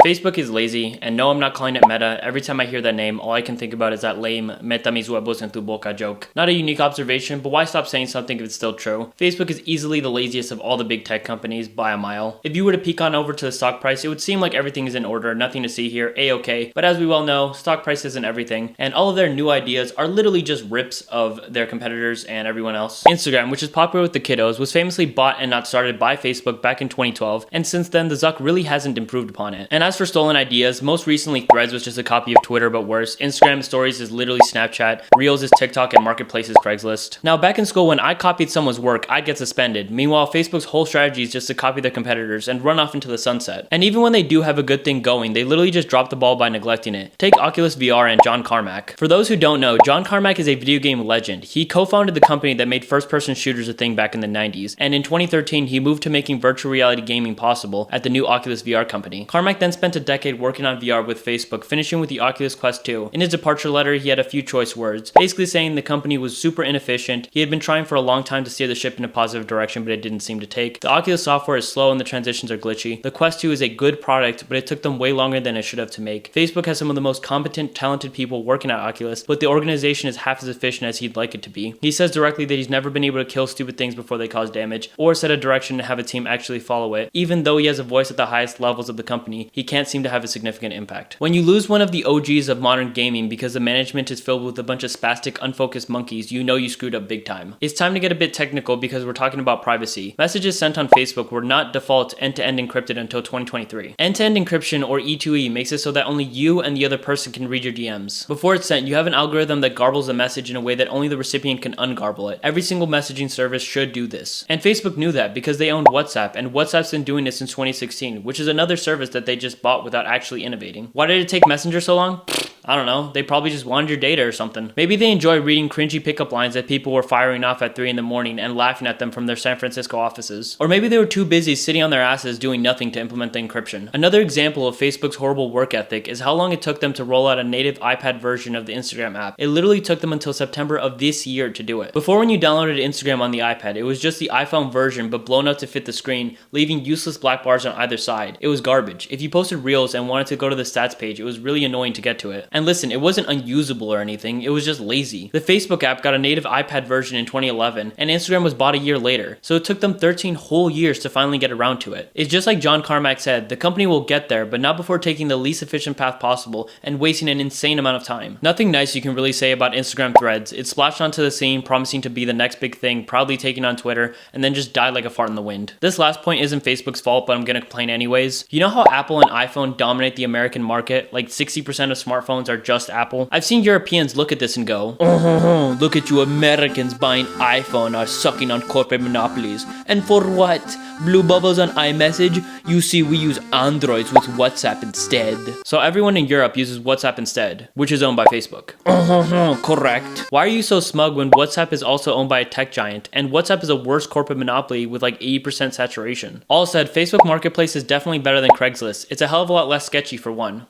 Facebook is lazy, and no, I'm not calling it Meta. Every time I hear that name, all I can think about is that lame "meta mis huevos en tu boca" joke. Not a unique observation, but why stop saying something if it's still true? Facebook is easily the laziest of all the big tech companies by a mile. If you were to peek on over to the stock price, it would seem like everything is in order, nothing to see here, a-okay. But as we well know, stock price isn't everything, and all of their new ideas are literally just rips of their competitors and everyone else. Instagram, which is popular with the kiddos, was famously bought and not started by Facebook back in 2012, and since then, the Zuck really hasn't improved upon it. And as for stolen ideas, most recently Threads was just a copy of Twitter but worse. Instagram Stories is literally Snapchat. Reels is TikTok, and Marketplace is Craigslist. Now back in school when I copied someone's work, I'd get suspended. Meanwhile, Facebook's whole strategy is just to copy their competitors and run off into the sunset. And even when they do have a good thing going, they literally just drop the ball by neglecting it. Take Oculus VR and John Carmack. For those who don't know, John Carmack is a video game legend. He co-founded the company that made first-person shooters a thing back in the 90s, and in 2013 he moved to making virtual reality gaming possible at the new Oculus VR company. Carmack then spent a decade working on VR with Facebook, finishing with the Oculus Quest 2. In his departure letter, he had a few choice words, basically saying the company was super inefficient. He had been trying for a long time to steer the ship in a positive direction, but it didn't seem to take. The Oculus software is slow and the transitions are glitchy. The Quest 2 is a good product, but it took them way longer than it should have to make. Facebook has some of the most competent, talented people working at Oculus, but the organization is half as efficient as he'd like it to be. He says directly that he's never been able to kill stupid things before they cause damage, or set a direction and have a team actually follow it. Even though he has a voice at the highest levels of the company, he can't seem to have a significant impact. When you lose one of the OGs of modern gaming because the management is filled with a bunch of spastic, unfocused monkeys, you know you screwed up big time. It's time to get a bit technical because we're talking about privacy. Messages sent on Facebook were not default end-to-end encrypted until 2023. End-to-end encryption, or E2E, makes it so that only you and the other person can read your DMs. Before it's sent, you have an algorithm that garbles the message in a way that only the recipient can ungarble it. Every single messaging service should do this. And Facebook knew that because they owned WhatsApp, and WhatsApp's been doing this since 2016, which is another service that they just bought without actually innovating. Why did it take Messenger so long? I don't know, they probably just wanted your data or something. Maybe they enjoy reading cringy pickup lines that people were firing off at 3 in the morning and laughing at them from their San Francisco offices. Or maybe they were too busy sitting on their asses doing nothing to implement the encryption. Another example of Facebook's horrible work ethic is how long it took them to roll out a native iPad version of the Instagram app. It literally took them until September of this year to do it. Before, when you downloaded Instagram on the iPad, it was just the iPhone version but blown out to fit the screen, leaving useless black bars on either side. It was garbage. If you posted Reels and wanted to go to the stats page, it was really annoying to get to it. And listen, it wasn't unusable or anything, it was just lazy. The Facebook app got a native iPad version in 2011, and Instagram was bought a year later, so it took them 13 whole years to finally get around to it. It's just like John Carmack said, the company will get there, but not before taking the least efficient path possible and wasting an insane amount of time. Nothing nice you can really say about Instagram Threads. It splashed onto the scene, promising to be the next big thing, proudly taking on Twitter, and then just died like a fart in the wind. This last point isn't Facebook's fault, but I'm gonna complain anyways. You know how Apple and iPhone dominate the American market? Like 60% of smartphones are just Apple. I've seen Europeans look at this and go, look at you Americans buying iPhone are sucking on corporate monopolies. And for what? Blue bubbles on iMessage? You see, we use Androids with WhatsApp instead. So everyone in Europe uses WhatsApp instead, which is owned by Facebook. Correct. Why are you so smug when WhatsApp is also owned by a tech giant, and WhatsApp is a worse corporate monopoly with like 80% saturation? All said, Facebook Marketplace is definitely better than Craigslist. It's a hell of a lot less sketchy for one.